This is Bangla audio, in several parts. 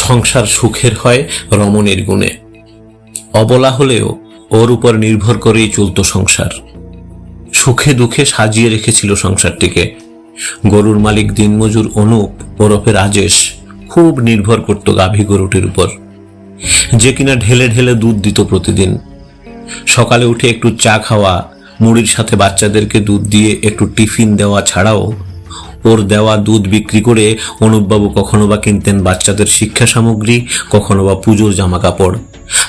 সংসার সুখের হয় রমণীর গুণে। অবলা হলেও ওর উপর নির্ভর করেই চলত সংসার। সুখে দুঃখে সাজিয়ে রেখেছিল সংসারটিকে। গরুর মালিক দিনমজুর অনুপ ওরফে রাজেশ খুব নির্ভর করত গাভী গরুটির উপর, যে কিনা ঢেলে ঢেলে দুধ দিত প্রতিদিন। সকালে উঠে একটু চা খাওয়া, মুড়ির সাথে বাচ্চাদেরকে দুধ দিয়ে একটু টিফিন দেওয়া ছাড়াও ওর দেওয়া দুধ বিক্রি করে অনুপবাবু কখনো বা কিনতেন বাচ্চাদের শিক্ষা সামগ্রী, কখনো বা পুজোর জামা কাপড়,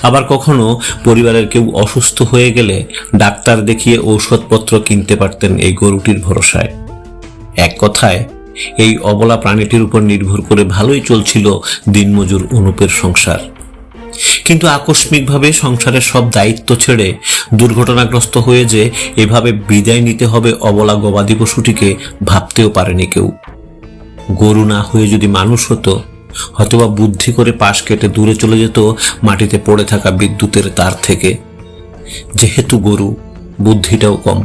আবার কখনো পরিবারের কেউ অসুস্থ হয়ে গেলে ডাক্তার দেখিয়ে ঔষধপত্র কিনতে পারতেন এই গরুটির ভরসায়। এক কথায় এই অবলা প্রাণীটির উপর নির্ভর করে ভালোই চলছিল দিনমজুর অনুপের সংসার। কিন্তু আকস্মিকভাবে সংসারের সব দায়িত্ব ছেড়ে দুর্ঘটনাগ্রস্ত হয়ে যে এভাবে বিদায় নিতে হবে অবলা গবাদি পশুটিকে ভাবতেও পারেনি কেউ। গরু না হয়ে যদি মানুষ হতো, হয়তোবা বুদ্ধি করে পাশ কেটে দূরে চলে যেত মাটিতে পড়ে থাকা বিদ্যুতের তার থেকে। যেহেতু গরু, বুদ্ধিটাও কম,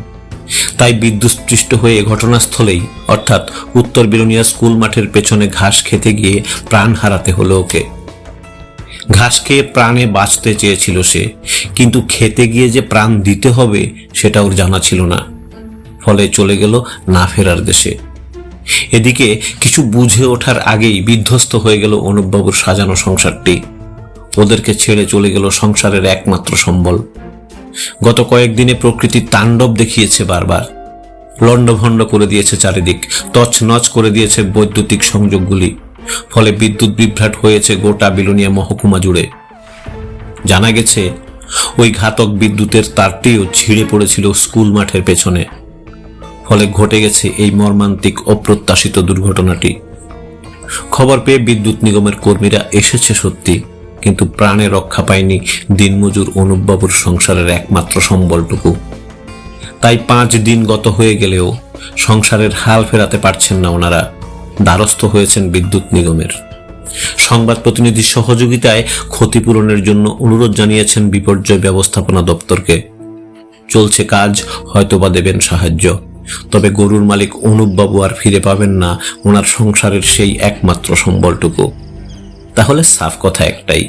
তাই বিদ্যুৎস্পৃষ্ট হয়ে ঘটনাস্থলেই অর্থাৎ উত্তর বিলোনিয়া স্কুল মাঠের পেছনে ঘাস খেতে গিয়ে প্রাণ হারাতে হলো ওকে। ঘাস খেয়ে প্রাণে বাঁচতে চেয়েছিল সে, কিন্তু খেতে গিয়ে যে প্রাণ দিতে হবে সেটা ওর জানা ছিল না। ফলে চলে গেল না ফেরার দেশে। এদিকে কিছু বুঝে ওঠার আগেই বিধ্বস্ত হয়ে গেল অনুপবাবুর সাজানো সংসারটি। ওদেরকে ছেড়ে চলে গেল সংসারের একমাত্র সম্বল। গত কয়েকদিনে প্রকৃতি তাণ্ডব দেখিয়েছে বারবার। লণ্ডভণ্ড করে দিয়েছে চারিদিক, তছনছ করে দিয়েছে বৈদ্যুতিক সংযোগগুলি। ফলে বিদ্যুৎ বিভ্রাট হয়েছে গোটা বিলোনিয়া মহকুমা জুড়ে। জানা গেছে ওই ঘাতক বিদ্যুতের তারটিও ছিঁড়ে পড়েছিল স্কুল মাঠের পেছনে। ফলে ঘটে গেছে এই মর্মান্তিক অপ্রত্যাশিত দুর্ঘটনাটি। খবর পেয়ে বিদ্যুৎ নিগমের কর্মীরা এসেছে সত্যি, কিন্তু প্রাণে রক্ষা পায়নি দিনমজুর অনুপবাবুর সংসারের একমাত্র সম্বলটুকু। তাই 5 দিন গত হয়ে গেলেও সংসারের হাল ফেরাতে পারছেন না ওনারা। দ্বারস্থ হয়েছেন বিদ্যুৎ নিগমের। সংবাদ প্রতিনিধির সহযোগিতায় ক্ষতিপূরণের জন্য অনুরোধ জানিয়েছেন বিপর্যয় ব্যবস্থাপনা দপ্তরকে। চলছে কাজ, হয়তোবা দেবেন সাহায্য। তবে গরুর মালিক অনুপবাবু আর ফিরে পাবেন না ওনার সংসারের সেই একমাত্র সম্বলটুকু। তাহলে সাফ কথা একটাই,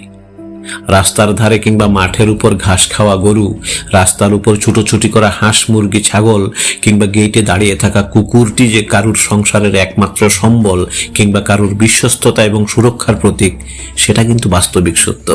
রাস্তার ধারে কিংবা মাঠের উপর ঘাস খাওয়া গরু, রাস্তার উপর ছুটোছুটি করা হাঁস মুরগি ছাগল কিংবা গেটে দাঁড়িয়ে থাকা কুকুরটি যে কারুর সংসারের একমাত্র সম্বল কিংবা কারুর বিশ্বস্ততা এবং সুরক্ষার প্রতীক, সেটা কিন্তু বাস্তবিক সত্য।